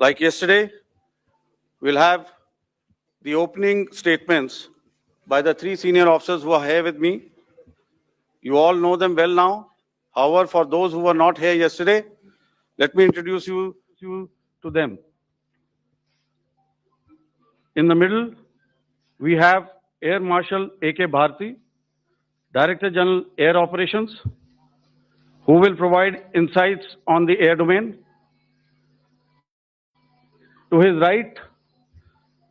Like yesterday, we'll have the opening statements by the three senior officers who are here with me. You all know them well now. However, for those who were not here yesterday, let me introduce you to them. In the middle, we have Air Marshal A.K. Bharti, Director General Air Operations, who will provide insights on the air domain. To his right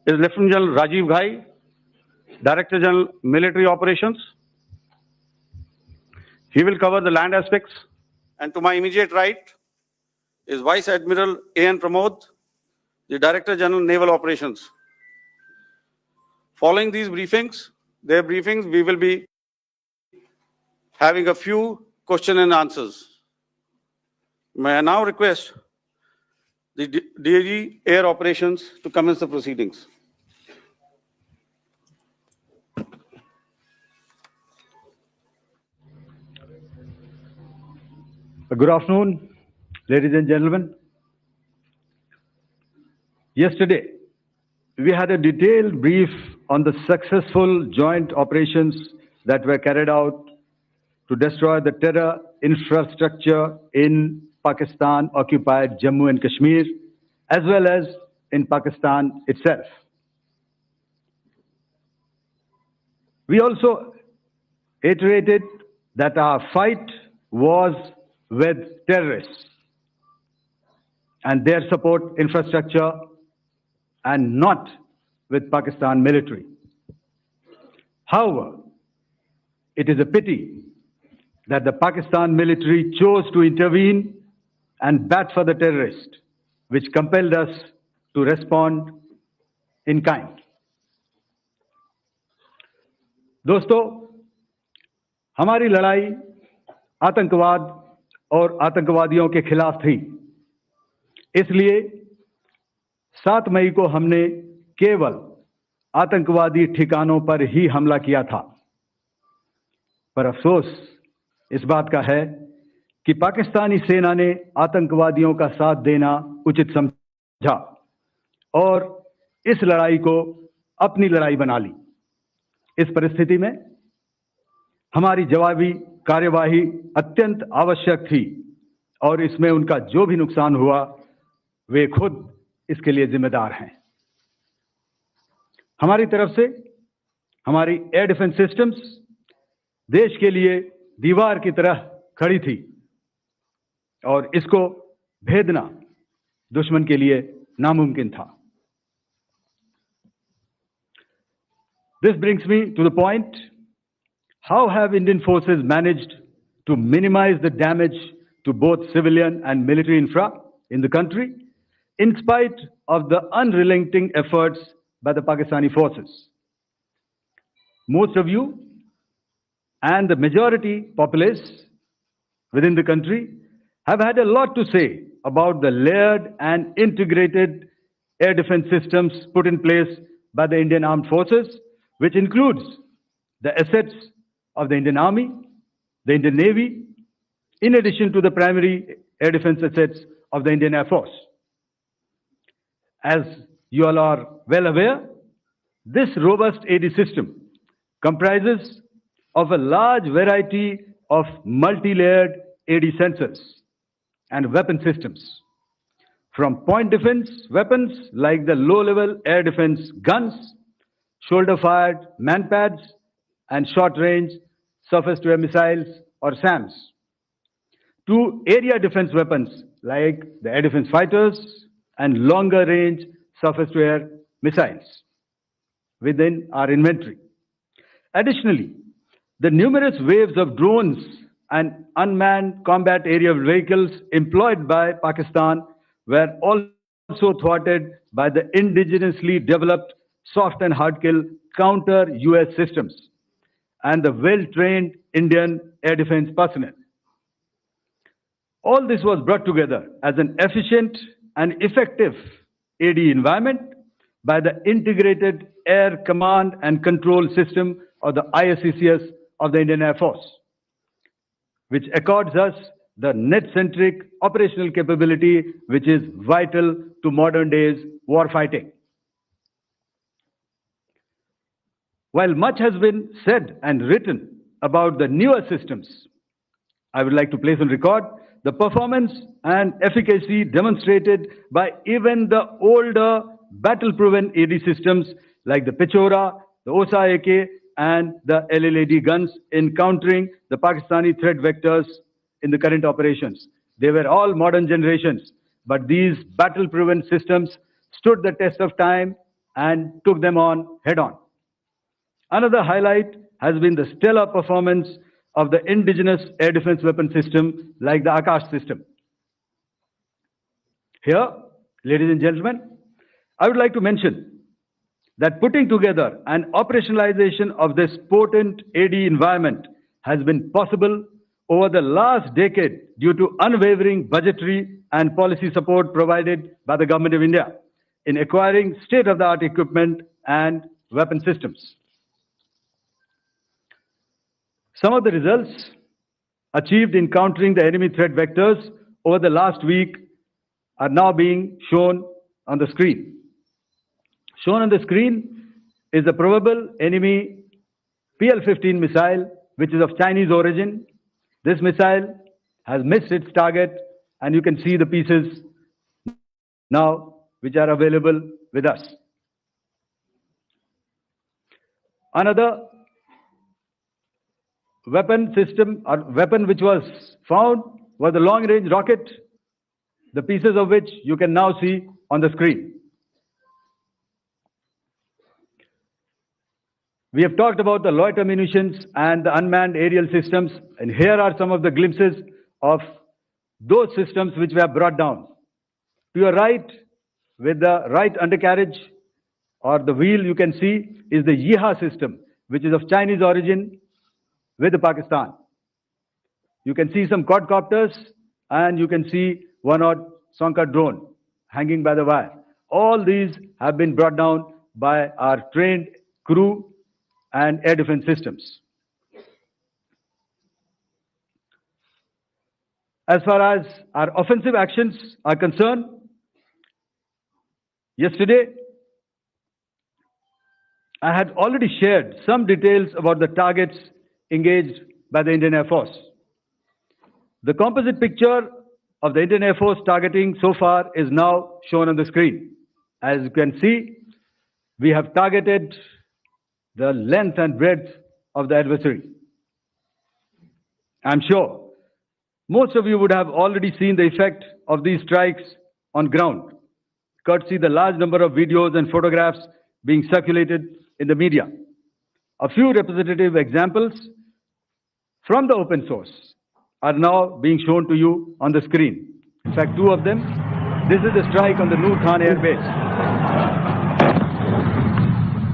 is Lieutenant General Rajiv Ghai, Director General Military Operations. He will cover the land aspects. And to my immediate right is Vice Admiral A.N. Pramod, the Director General Naval Operations. Following these briefings, we will be having a few question and answers. May I now request the DG Air Operations to commence the proceedings. Good afternoon, ladies and gentlemen. Yesterday, we had a detailed brief on the successful joint operations that were carried out to destroy the terror infrastructure in Pakistan-occupied Jammu and Kashmir, as well as in Pakistan itself. We also iterated that our fight was with terrorists and their support infrastructure and not with Pakistan military. However, it is a pity that the Pakistan military chose to intervene and bat for the terrorist, which compelled us to respond in kind. दोस्तों, हमारी लड़ाई आतंकवाद और आतंकवादियों के खिलाफ थी। इसलिए 7 मई को हमने केवल आतंकवादी ठिकानों पर ही हमला किया था। पर अफसोस इस बात का है कि पाकिस्तानी सेना ने आतंकवादियों का साथ देना उचित समझा और इस लड़ाई को अपनी लड़ाई बना ली। इस परिस्थिति में हमारी जवाबी कार्यवाही अत्यंत आवश्यक थी और इसमें उनका जो भी नुकसान हुआ वे खुद इसके लिए जिम्मेदार हैं। हमारी तरफ से हमारी एयर डिफेंस सिस्टम्स देश के लिए दीवार की तरह खड़ी थी और इसको भेदना दुश्मन के लिए नामुमकिन था। This brings me to the point, how have Indian forces managed to minimize the damage to both civilian and military infra in the country, in spite of the unrelenting efforts by the Pakistani forces? Most of you and the majority populace within the country have had a lot to say about the layered and integrated air defense systems put in place by the Indian Armed Forces, which includes the assets of the Indian Army, the Indian Navy, in addition to the primary air defense assets of the Indian Air Force. As you all are well aware, this robust AD system comprises of a large variety of multi-layered AD sensors and weapon systems, from point defense weapons like the low-level air defense guns, shoulder-fired manpads, and short-range surface-to-air missiles or SAMs, to area defense weapons like the air defense fighters and longer-range surface-to-air missiles within our inventory. Additionally, the numerous waves of drones and unmanned combat aerial vehicles employed by Pakistan were also thwarted by the indigenously developed soft and hard kill counter-US systems and the well-trained Indian air defense personnel. All this was brought together as an efficient and effective AD environment by the Integrated Air Command and Control System or the ISCCS of the Indian Air Force, which accords us the net-centric operational capability which is vital to to modern days war fighting. While much has been said and written about the newer systems, I would like to place on record the performance and efficacy demonstrated by even the older battle-proven AD systems like the Pechora, the OSA AK, and the LLAD guns in countering the Pakistani threat vectors in the current operations. They were all modern generations, but these battle-proven systems stood the test of time and took them on head-on. Another highlight has been the stellar performance of the indigenous air defense weapon system like the Akash system. Here, ladies and gentlemen, I would like to mention that putting together and operationalization of this potent AD environment has been possible over the last decade due to unwavering budgetary and policy support provided by the Government of India in acquiring state-of-the-art equipment and weapon systems. Some of the results achieved in countering the enemy threat vectors over the last week are now being shown on the screen. Shown on the screen is the probable enemy PL-15 missile, which is of Chinese origin. This missile has missed its target, and you can see the pieces now which are available with us. Another weapon system or weapon which was found was the long-range rocket, the pieces of which you can now see on the screen. We have talked about the loiter munitions and the unmanned aerial systems, and here are some of the glimpses of those systems which we have brought down. To your right, with the right undercarriage or the wheel, you can see is the Yeeha system, which is of Chinese origin with Pakistan. You can see some quadcopters and you can see one odd Sonka drone hanging by the wire. All these have been brought down by our trained crew and air defense systems. As far as our offensive actions are concerned, yesterday I had already shared some details about the targets engaged by the Indian Air Force. The composite picture of the Indian Air Force targeting so far is now shown on the screen. As you can see, we have targeted the length and breadth of the adversary. I'm sure most of you would have already seen the effect of these strikes on ground, courtesy the large number of videos and photographs being circulated in the media. A few representative examples from the open source are now being shown to you on the screen. In fact, two of them. This is the strike on the Noor Khan Air Base.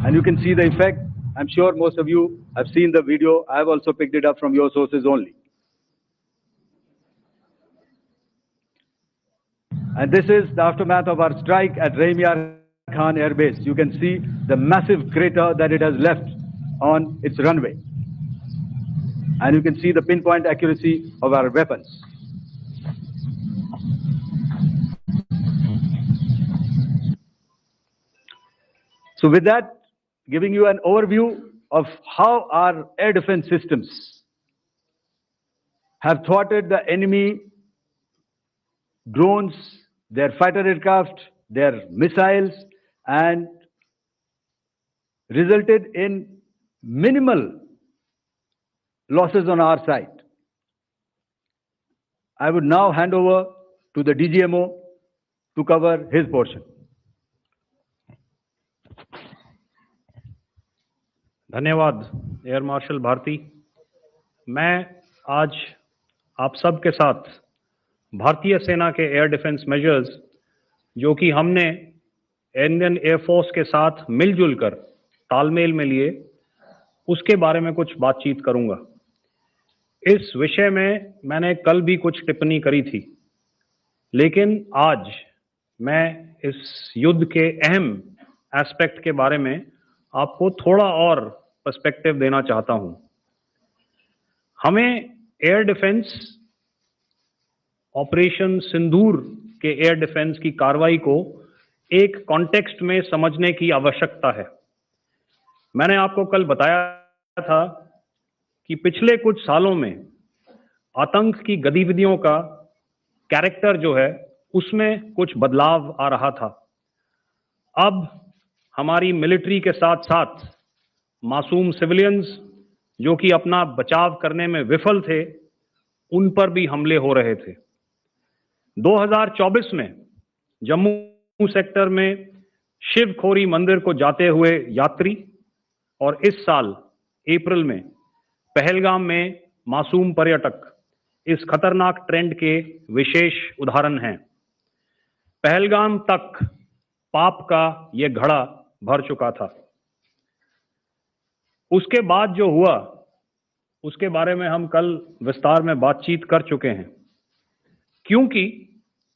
And you can see the effect. I'm sure most of you have seen the video. I have also picked it up from your sources only. And this is the aftermath of our strike at Raimiar Khan Air Base. You can see the massive crater that it has left on its runway. And you can see the pinpoint accuracy of our weapons. So with that, giving you an overview of how our air defense systems have thwarted the enemy drones, their fighter aircraft, their missiles, and resulted in minimal losses on our side. I would now hand over to the DGMO to cover his portion. धन्यवाद air marshal Bharti. मैं आज आप सब के साथ भारतीय सेना के एयर डिफेंस मेजर्स जो कि हमने इंडियन एयरफोर्स के साथ मिलजुल कर तालमेल में लिए, उसके बारे में कुछ बातचीत करूंगा। इस विषय में मैंने कल भी कुछ टिप्पणी करी थी, लेकिन आज मैं इस युद्ध के अहम एस्पेक्ट के बारे में आपको थोड़ा और पर्सपेक्टिव देना चाहता हूं। हमें एयर डिफेंस ऑपरेशन सिंदूर के एयर डिफेंस की कार्रवाई को एक कॉन्टेक्स्ट में समझने की आवश्यकता है। मैंने आपको कल बताया था कि पिछले कुछ सालों में आतंक की गतिविधियों का कैरेक्टर जो है उसमें कुछ बदलाव आ रहा था। अब हमारी मिलिट्री के साथ साथ मासूम सिविलियंस जो कि अपना बचाव करने में विफल थे, उन पर भी हमले हो रहे थे। 2024 में जम्मू सेक्टर में शिवखोरी मंदिर को जाते हुए यात्री और इस साल अप्रैल में पहलगाम में मासूम पर्यटक इस खतरनाक ट्रेंड के विशेष उदाहरण हैं। पहलगाम तक पाप का यह घड़ा भर चुका था। उसके बाद जो हुआ उसके बारे में हम कल विस्तार में बातचीत कर चुके हैं। क्योंकि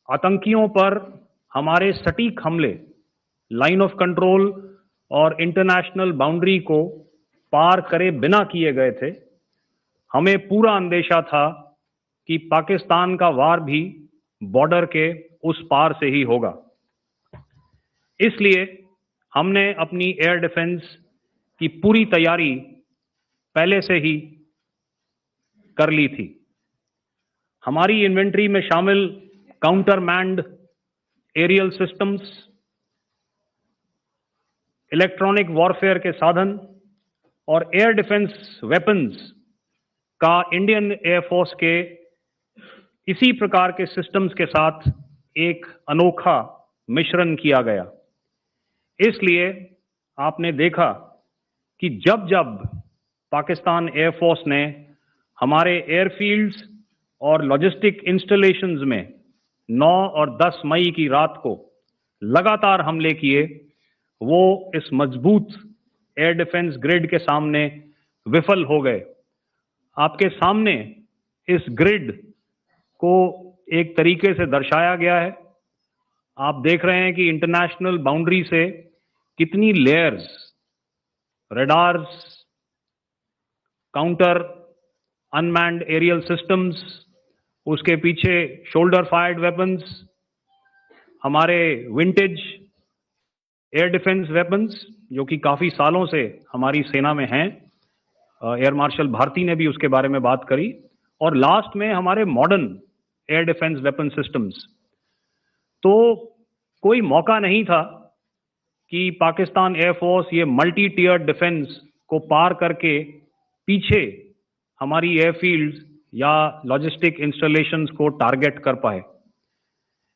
आतंकियों पर हमारे सटीक हमले लाइन ऑफ कंट्रोल और इंटरनेशनल बाउंड्री को पार करे बिना किए गए थे, हमें पूरा अंदेशा था कि पाकिस्तान का वार भी बॉर्डर के उस पार से ही होगा। इसलिए हमने अपनी एयर डिफेंस की पूरी तैयारी पहले से ही कर ली थी। हमारी इन्वेंट्री में शामिल counter manned aerial systems, electronic warfare के साधन और एयर डिफेंस वेपन्स का इंडियन एयरफोर्स के इसी प्रकार के सिस्टम्स के साथ एक अनोखा मिश्रण किया गया। इसलिए आपने देखा कि जब जब पाकिस्तान एयरफोर्स ने हमारे एयरफील्ड्स और लॉजिस्टिक इंस्टॉलेशंस में 9 और 10 मई की रात को लगातार हमले किए, वो इस मजबूत एयर डिफेंस ग्रिड के सामने विफल हो गए। आपके सामने इस ग्रिड को एक तरीके से दर्शाया गया है। आप देख रहे हैं कि इंटरनेशनल बाउंड्री से कितनी layers, radars, counter unmanned aerial systems, उसके पीछे शोल्डर फायर्ड वेपन्स, हमारे विंटेज एयर डिफेंस वेपन्स जो कि काफी सालों से हमारी सेना में हैं। एयर मार्शल भारती ने भी उसके बारे में बात करी। और लास्ट में हमारे modern air defence weapon systems. तो कोई मौका नहीं था कि पाकिस्तान एयरफोर्स ये मल्टी टियर डिफेंस को पार करके पीछे हमारी एयरफील्ड्स या लॉजिस्टिक इंस्टॉलेशंस को टारगेट कर पाए।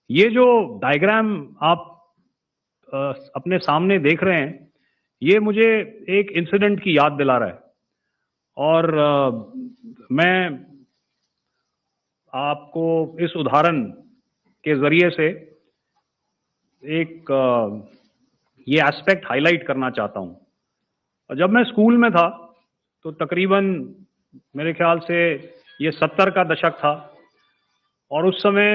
ये जो डायग्राम आप अपने सामने देख रहे हैं, ये मुझे एक इंसिडेंट की याद दिला रहा है। और मैं आपको इस उदाहरण के जरिए से एक ये एस्पेक्ट हाईलाइट करना चाहता हूं। जब मैं स्कूल में था तो तकरीबन मेरे ख्याल से ये 70 का दशक था और उस समय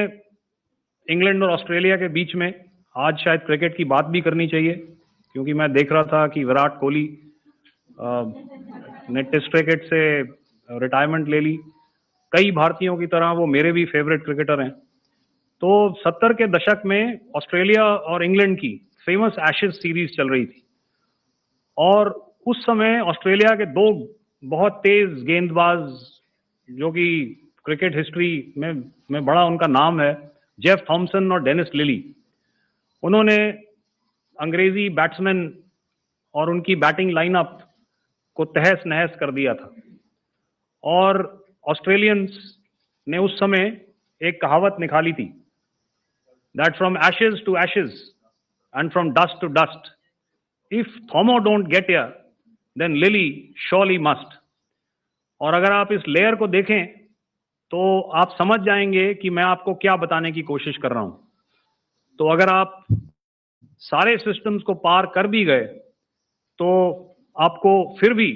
इंग्लैंड और ऑस्ट्रेलिया के बीच में, आज शायद क्रिकेट की बात भी करनी चाहिए क्योंकि मैं देख रहा था कि विराट कोहली ने टेस्ट क्रिकेट से रिटायरमेंट ले ली। कई भारतीयों की तरह वो मेरे भी फेवरेट क्रिकेटर हैं। तो 70 के दशक में ऑस्ट्रेलिया और इंग्लैंड की फेमस एशेज सीरीज चल रही थी और उस समय ऑस्ट्रेलिया के दो बहुत तेज गेंदबाज जो कि क्रिकेट हिस्ट्री में बड़ा उनका नाम है, जेफ थॉमसन और डेनिस लिली, उन्होंने अंग्रेजी बैट्समैन और उनकी बैटिंग लाइनअप को तहस नहस कर दिया था। और ऑस्ट्रेलियंस ने उस समय एक कहावत निकाली थी, that from Ashes to Ashes and from dust to dust, if Thommo don't get here then Lillee surely must. और अगर आप इस लेयर को देखें तो आप समझ जाएंगे कि मैं आपको क्या बताने की कोशिश कर रहा हूं। तो अगर आप सारे सिस्टम्स को पार कर भी गए तो आपको फिर भी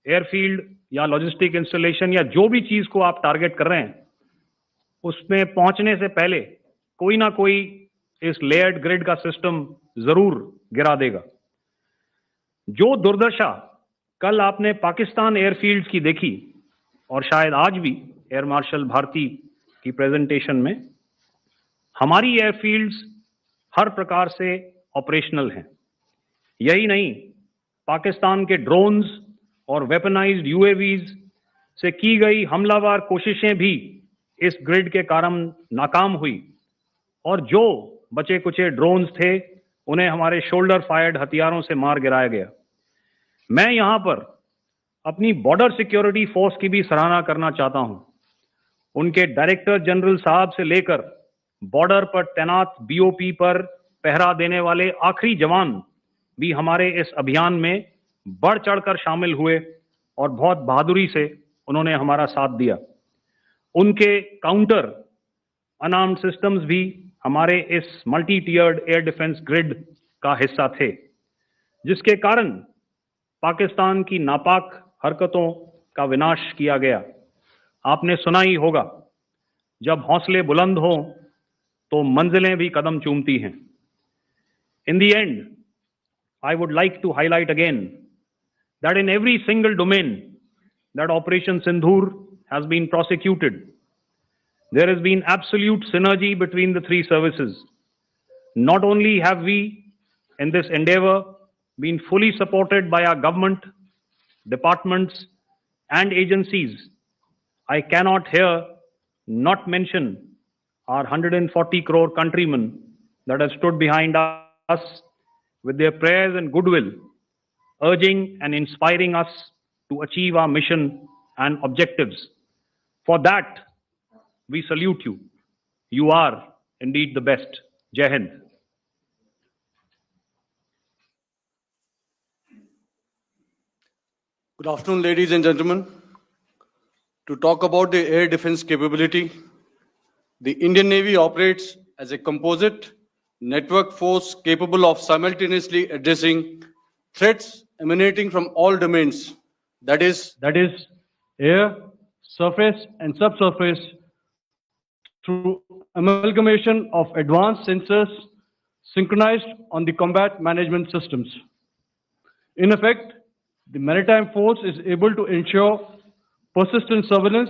एयरफील्ड या लॉजिस्टिक इंस्टॉलेशन या जो भी चीज को आप टारगेट कर रहे हैं उसमें पहुंचने से पहले कोई ना कोई इस लेयर्ड ग्रिड का सिस्टम जरूर गिरा देगा। जो दुर्दशा कल आपने पाकिस्तान एयरफील्ड्स की देखी और शायद आज भी एयर मार्शल भारती की प्रेजेंटेशन में, हमारी एयरफील्ड्स हर प्रकार से ऑपरेशनल हैं। यही नहीं, पाकिस्तान के ड्रोन्स और वेपनाइज्ड यूएवीज से की गई हमलावर कोशिशें भी इस ग्रिड के कारण नाकाम हुई और जो बचे कुचे ड्रोन्स थे उन्हें हमारे शोल्डर फायर्ड हथियारों से मार गिराया गया। मैं यहां पर अपनी बॉर्डर सिक्योरिटी फोर्स की भी सराहना करना चाहता हूं। उनके डायरेक्टर जनरल साहब से लेकर बॉर्डर पर तैनात बीओपी पर पहरा देने वाले आखिरी जवान भी हमारे इस अभियान में बढ़ चढ़कर शामिल हुए और बहुत बहादुरी से उन्होंने हमारा साथ दिया। उनके काउंटर अनार्म्ड सिस्टम्स भी हमारे इस मल्टी टियर्ड एयर डिफेंस ग्रिड का हिस्सा थे, जिसके कारण पाकिस्तान की नापाक हरकतों का विनाश किया गया। आपने सुना ही होगा, जब हौसले बुलंद हों तो मंजिलें भी कदम चूमती हैं। In the end, I would like to highlight again that in every single domain that Operation Sindhur has been prosecuted, there has been absolute synergy between the three services. Not only have we, in this endeavor, been fully supported by our government, departments, and agencies, I cannot here not mention our 140 crore countrymen that have stood behind us with their prayers and goodwill, urging and inspiring us to achieve our mission and objectives. For that, we salute you. You are indeed the best. Jai Hind. Good afternoon, ladies and gentlemen. To talk about the air defense capability, the Indian Navy operates as a composite network force capable of simultaneously addressing threats emanating from all domains, that is, air, surface, and subsurface through amalgamation of advanced sensors synchronized on the combat management systems. In effect, the maritime force is able to ensure persistent surveillance,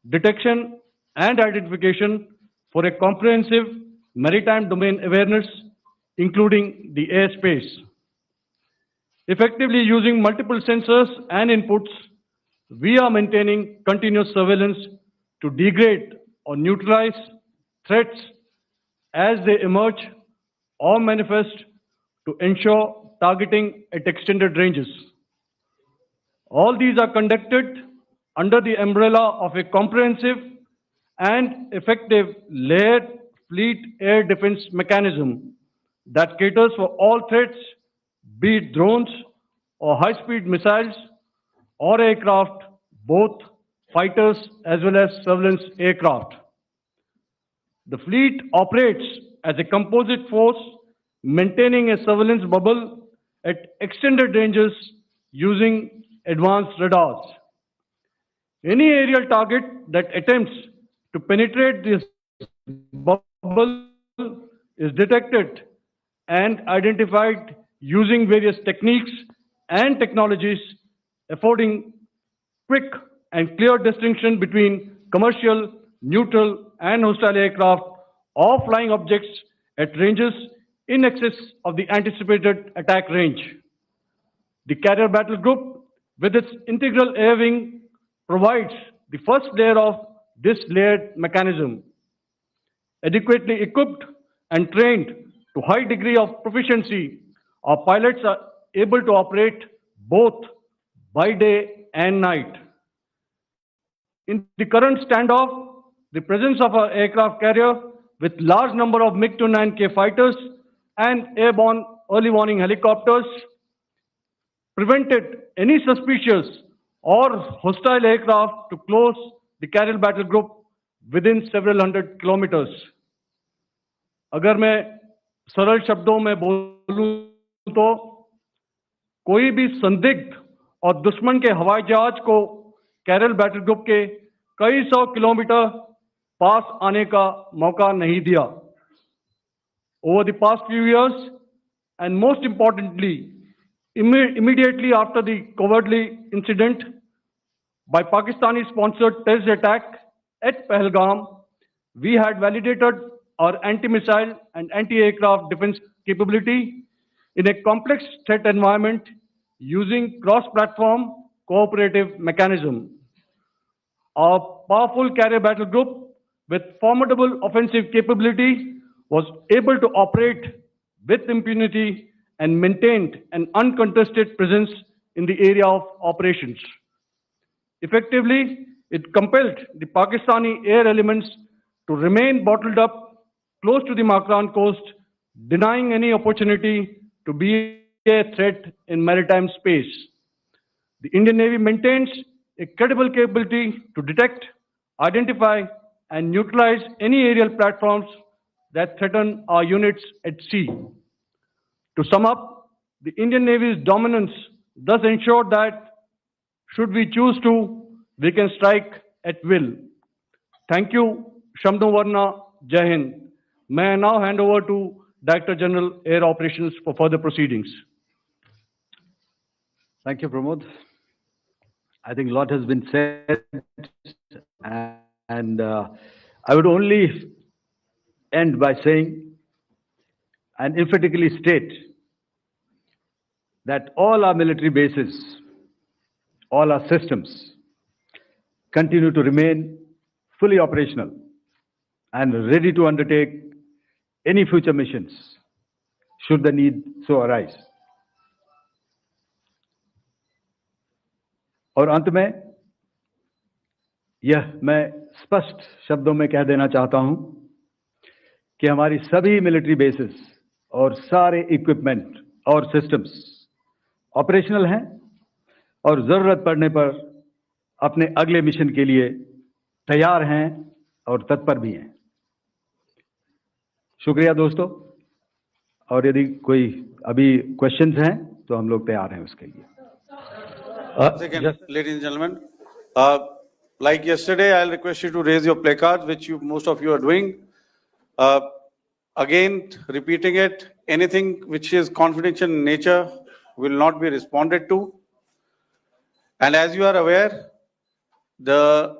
detection, and identification for a comprehensive maritime domain awareness, including the airspace. Effectively using multiple sensors and inputs, we are maintaining continuous surveillance to degrade or neutralize threats as they emerge or manifest to ensure targeting at extended ranges. All these are conducted under the umbrella of a comprehensive and effective layered fleet air defense mechanism that caters for all threats, be it drones or high-speed missiles or aircraft, both fighters as well as surveillance aircraft. The fleet operates as a composite force, maintaining a surveillance bubble at extended ranges using advanced radars. Any aerial target that attempts to penetrate this bubble is detected and identified using various techniques and technologies, affording quick and clear distinction between commercial, neutral, and hostile aircraft or flying objects at ranges in excess of the anticipated attack range. The Carrier Battle Group, with its integral air wing, provides the first layer of this layered mechanism. Adequately equipped and trained to high degree of proficiency, our pilots are able to operate both by day and night. In the current standoff, the presence of our aircraft carrier with large number of MiG-29K fighters and airborne early warning helicopters prevented any suspicious or hostile aircraft to close the Carrier Battle Group within several hundred kilometers. अगर मैं सरल शब्दों में बोलूं तो कोई भी संदिग्ध और दुश्मन के हवाई जहाज को कैरल बैटल ग्रुप के कई सौ किलोमीटर पास आने का मौका नहीं दिया. Over the past few years, and most importantly, immediately after the cowardly incident by Pakistani-sponsored terrorist attack at Pahalgam, we had validated our anti-missile and anti-aircraft defense capability in a complex threat environment using cross-platform cooperative mechanism. Our powerful carrier battle group with formidable offensive capability was able to operate with impunity and maintained an uncontested presence in the area of operations. Effectively, it compelled the Pakistani air elements to remain bottled up close to the Makran coast, denying any opportunity to be a threat in maritime space. The Indian Navy maintains a credible capability to detect, identify, and neutralize any aerial platforms that threaten our units at sea. To sum up, the Indian Navy's dominance thus ensured that, should we choose to, we can strike at will. Thank you, Shabdon Varna, Jai Hind. May I now hand over to Director General Air Operations for further proceedings. Thank you, Pramod. I think a lot has been said, and I would only end by saying and emphatically state that all our military bases, all our systems continue to remain fully operational and ready to undertake any future missions should the need so arise. और अंत में यह मैं स्पष्ट शब्दों में कह देना चाहता हूं कि हमारी सभी मिलिट्री बेसेस और सारे इक्विपमेंट और सिस्टम्स ऑपरेशनल हैं और जरूरत पड़ने पर अपने अगले मिशन के लिए तैयार हैं और तत्पर भी हैं। शुक्रिया दोस्तों, और यदि कोई अभी क्वेश्चंस हैं तो हम लोग तैयार हैं उसके लिए। Second, ladies and gentlemen, like yesterday, I'll request you to raise your placards, which most of you are doing. Again, repeating it, anything which is confidential in nature will not be responded to. And as you are aware, the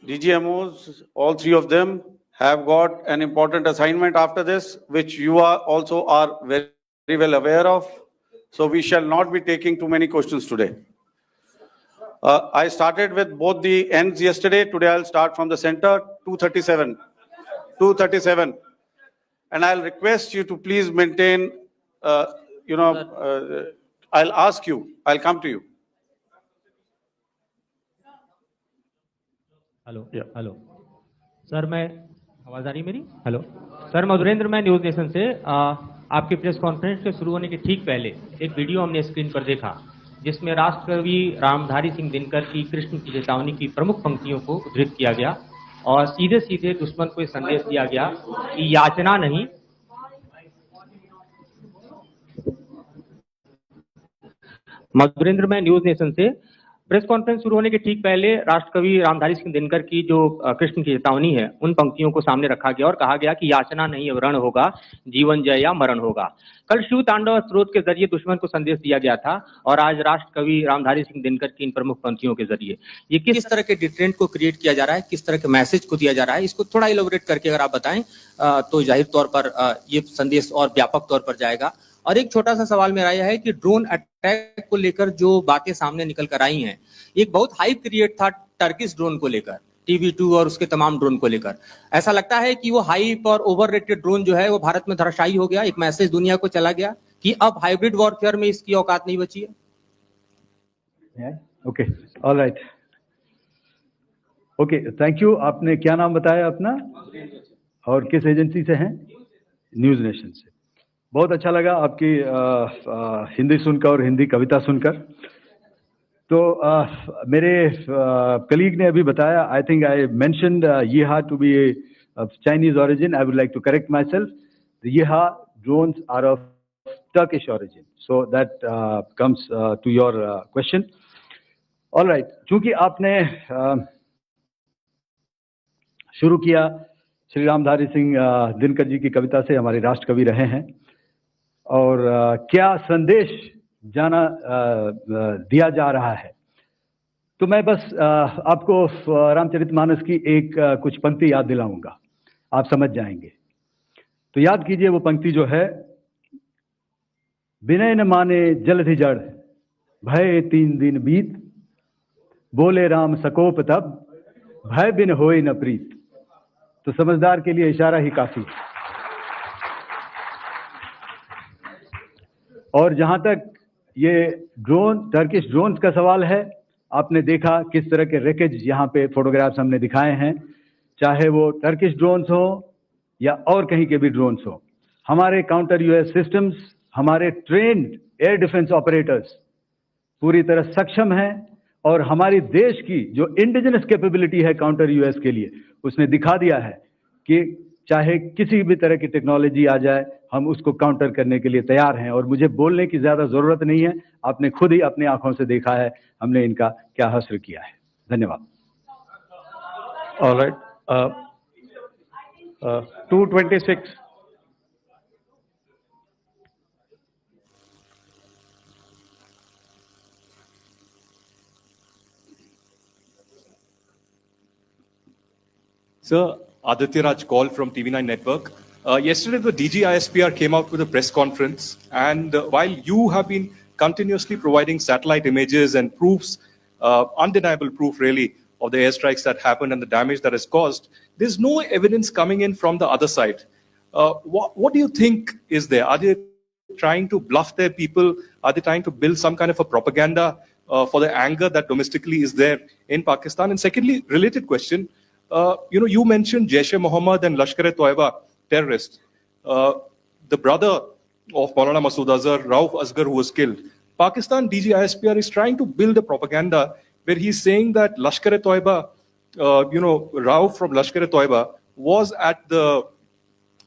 DGMOs, all three of them, have got an important assignment after this, which you are also very, very well aware of. So we shall not be taking too many questions today. I started with both the ends yesterday. Today I'll start from the center, 237. 237. And I'll request you to please maintain, I'll ask you, I'll come to you. Hello hello sir, मैं आवाज आ रही है मेरी? Hello sir, Madhurendra, मैं news nation से आपकी press conference के शुरू होने के ठीक पहले एक वीडियो हमने स्क्रीन पर देखा जिसमें राष्ट्रकवि रामधारी सिंह दिनकर की कृष्ण की चेतावनी की प्रमुख पंक्तियों को उद्धृत किया गया और सीधे सीधे दुश्मन को संदेश दिया गया कि याचना नहीं, मधुरेंद्र, मैं न्यूज नेशन से प्रेस कॉन्फ्रेंस शुरू होने के ठीक पहले राष्ट्रकवि रामधारी सिंह दिनकर की जो कृष्ण की चेतावनी है उन पंक्तियों को सामने रखा गया और कहा गया कि याचना नहीं रण होगा, जीवन जय या मरण होगा। कल शिव तांडव स्रोत के जरिए दुश्मन को संदेश दिया गया था और आज राष्ट्रकवि रामधारी सिंह दिनकर की इन प्रमुख पंक्तियों के जरिए ये किस तरह के डिटेरेंट को क्रिएट किया जा रहा है, किस तरह के मैसेज को दिया जा रहा है, इसको थोड़ा इलोबरेट करके अगर आप बताएं तो जाहिर तौर पर ये संदेश और व्यापक तौर पर जाएगा। और एक छोटा सा सवाल मेरा यह है कि ड्रोन अटैक को लेकर जो बातें सामने निकल कर आई हैं, एक बहुत हाइप क्रिएट था टर्किश ड्रोन को लेकर, TB2 और उसके तमाम ड्रोन को लेकर। ऐसा लगता है कि वो हाइप और ओवररेटेड ड्रोन जो है वो भारत में धराशायी हो गया, एक मैसेज दुनिया को चला गया कि अब हाइब्रिड वॉरफेयर में इसकी औकात नहीं बची है। Okay, alright, okay, thank you. आपने क्या नाम बताया अपना और किस एजेंसी से हैं? न्यूज नेशन से। बहुत अच्छा लगा आपकी हिंदी सुनकर और हिंदी कविता सुनकर। तो मेरे कलीग ने अभी बताया, I think I mentioned yeeha to be Chinese origin. I would like to correct myself. The Yeeha drones are of Turkish origin. So that comes to your question. All right, चूंकि आपने शुरू किया श्री रामधारी सिंह दिनकर जी की कविता से, हमारे राष्ट्र कवि रहे हैं, और क्या संदेश दिया जा रहा है, तो मैं बस आपको रामचरितमानस की एक कुछ पंक्ति याद दिलाऊंगा। आप समझ जाएंगे। तो याद कीजिए वो पंक्ति जो है, विनय न माने जलधि जड़, भय 3 दिन बीत, बोले राम सकोप तब, भय बिन होए न प्रीत। तो समझदार के लिए इशारा ही काफी है। और जहां तक ये टर्किश ड्रोन्स का सवाल है, आपने देखा किस तरह के रैकेज यहाँ पे फोटोग्राफ्स हमने दिखाए हैं, चाहे वो टर्किश ड्रोन्स हो या और कहीं के भी ड्रोन्स हो। हमारे काउंटर यूएस सिस्टम्स, हमारे ट्रेन्ड एयर डिफेंस ऑपरेटर्स पूरी तरह सक्षम हैं, और हमारी देश की जो इंडिजिनस कैपेबिलिटी है काउंटर यूएस के लिए, उसने दिखा दिया है कि चाहे किसी भी तरह की टेक्नोलॉजी आ जाए, हम उसको काउंटर करने के लिए तैयार हैं। और मुझे बोलने की ज्यादा जरूरत नहीं है, आपने खुद ही अपनी आंखों से देखा है हमने इनका क्या हश्र किया है। धन्यवाद। All right. 226. Sir, Aditya Raj call from TV9 Network. Yesterday, the DGISPR came out with a press conference, and while you have been continuously providing satellite images and proofs, undeniable proof really, of the airstrikes that happened and the damage that is caused, there's no evidence coming in from the other side. What do you think is there? Are they trying to bluff their people? Are they trying to build some kind of a propaganda for the anger that domestically is there in Pakistan? And secondly, related question, you mentioned Jaish-e-Mohammed and Lashkar-e-Toiba terrorists. The brother of Maulana Masood Azhar, Rauf Asghar, who was killed. Pakistan DGISPR is trying to build a propaganda where he's saying that Lashkar-e-Toiba, Rauf from Lashkar-e-Toiba was at the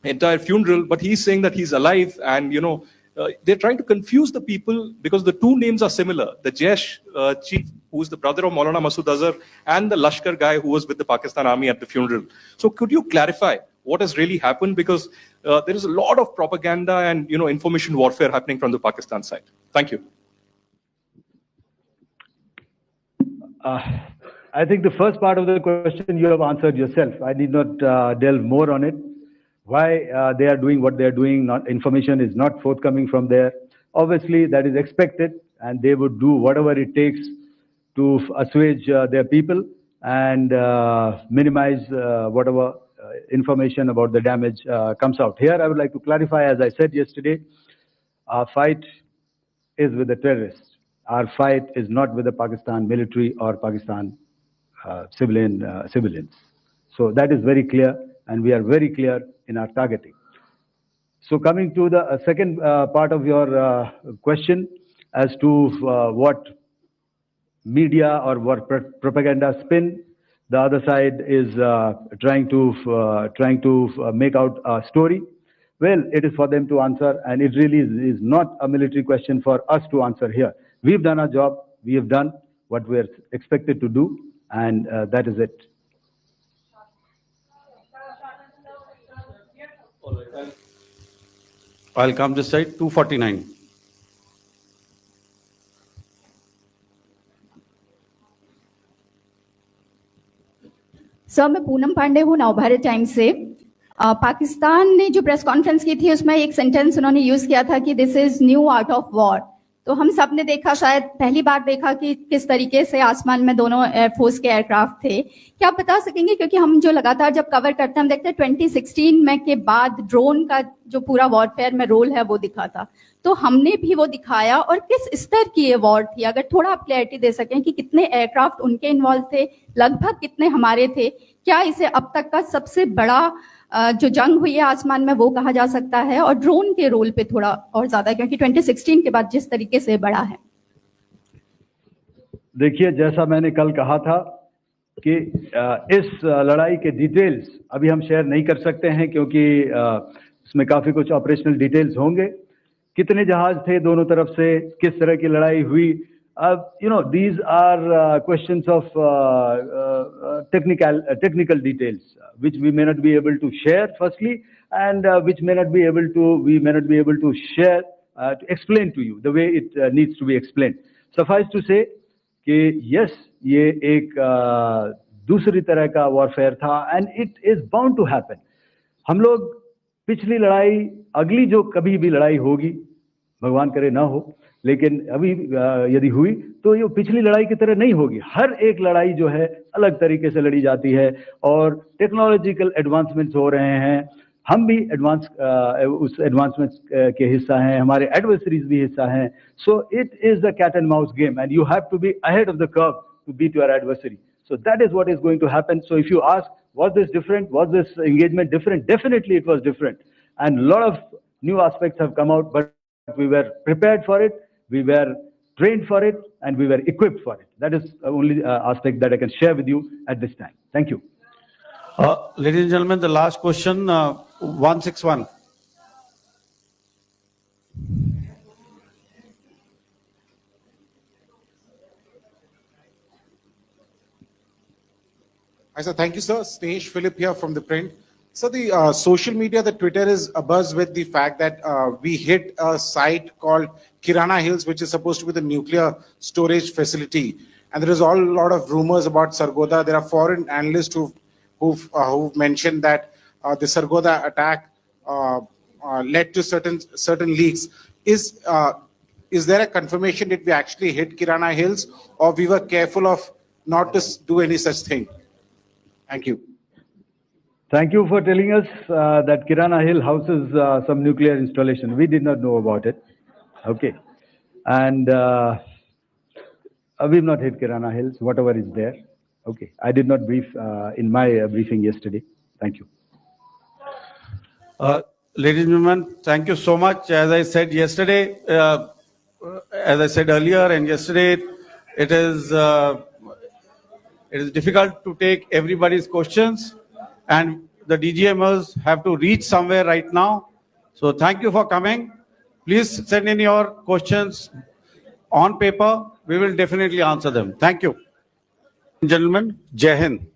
entire funeral, but he's saying that he's alive, and they're trying to confuse the people because the two names are similar. The Jaish chief, who's the brother of Maulana Masood Azhar, and the Lashkar guy who was with the Pakistan army at the funeral. So could you clarify what has really happened? Because there is a lot of propaganda and information warfare happening from the Pakistan side. Thank you. I think the first part of the question you have answered yourself. I need not delve more on it. Why they are doing what they are doing, information is not forthcoming from there. Obviously, that is expected, and they would do whatever it takes to assuage their people and minimize whatever information about the damage comes out. Here, I would like to clarify, as I said yesterday, our fight is with the terrorists. Our fight is not with the Pakistan military or Pakistan civilians. So that is very clear, and we are very clear in our targeting. So coming to the second part of your question as to what media or what propaganda spin the other side is trying to make out a story. Well, it is for them to answer, and it really is not a military question for us to answer here. We've done our job. We have done what we're expected to do, and that is it. I'll come this side, 249. Sir, मैं पूनम पांडे हूँ, Navbharat times से। पाकिस्तान ने जो press conference की थी उसमें एक sentence उन्होंने यूज किया था कि this is new art of war. तो हम सब ने देखा, शायद पहली बार देखा कि किस तरीके से आसमान में दोनों एयरफोर्स के एयरक्राफ्ट थे। क्या आप बता सकेंगे, क्योंकि हम जो लगातार जब कवर करते हैं हम देखते हैं 2016 में के बाद ड्रोन का जो पूरा वॉरफेयर में रोल है वो दिखा था, तो हमने भी वो दिखाया। और किस स्तर की ये वॉर थी, अगर थोड़ा आप क्लैरिटी दे सकें कि कितने एयरक्राफ्ट उनके इन्वॉल्व थे, लगभग कितने हमारे थे, क्या इसे अब तक का सबसे बड़ा जो जंग हुई है आसमान में वो कहा जा सकता है, और ड्रोन के रोल पे थोड़ा और ज्यादा, क्योंकि 2016 के बाद जिस तरीके से बढ़ा है। देखिए, जैसा मैंने कल कहा था कि इस लड़ाई के डिटेल्स अभी हम शेयर नहीं कर सकते हैं, क्योंकि इसमें काफी कुछ ऑपरेशनल डिटेल्स होंगे। कितने जहाज थे दोनों तरफ से, किस तरह की लड़ाई हुई, these are questions of technical details which we may not be able to share firstly, and which we may not be able to share to explain to you the way it needs to be explained. Suffice to say कि yes, ये एक दूसरी तरह का warfare था, and it is bound to happen. हम लोग पिछली लड़ाई, अगली जो कभी भी लड़ाई होगी, भगवान करे ना हो, लेकिन अभी यदि हुई तो ये पिछली लड़ाई की तरह नहीं होगी। हर एक लड़ाई जो है अलग तरीके से लड़ी जाती है और टेक्नोलॉजिकल एडवांसमेंट्स हो रहे हैं। हम भी उस एडवांसमेंट्स के हिस्सा हैं, हमारे एडवर्सरीज भी हिस्सा हैं। So it is the cat and mouse game and you have to be ahead of the curve to beat your adversary. So that is what is going to happen. So if you ask, was this different? Was this engagement different? Definitely it was different. And a lot of new aspects have come out, but we were prepared for it, we were trained for it, and we were equipped for it. That is the only aspect that I can share with you at this time. Thank you. Ladies and gentlemen, the last question, 161. Hi, sir. Thank you, sir. Snesh Philip here from the print. So the social media, the Twitter is abuzz with the fact that we hit a site called Kirana Hills, which is supposed to be the nuclear storage facility. And there is a lot of rumors about Sargodha. There are foreign analysts who've mentioned that the Sargodha attack led to certain leaks. Is there a confirmation that we actually hit Kirana Hills, or we were careful of not to do any such thing? Thank you. Thank you for telling us that Kirana Hill houses some nuclear installation. We did not know about it. Okay. And we've not hit Kirana Hills, whatever is there. Okay. I did not brief in my briefing yesterday. Thank you. Ladies and gentlemen, thank you so much. As I said yesterday, as I said earlier and yesterday, it is difficult to take everybody's questions, and the DGMers have to reach somewhere right now. So thank you for coming. Please send in your questions on paper. We will definitely answer them. Thank you. Gentlemen, Jai Hind.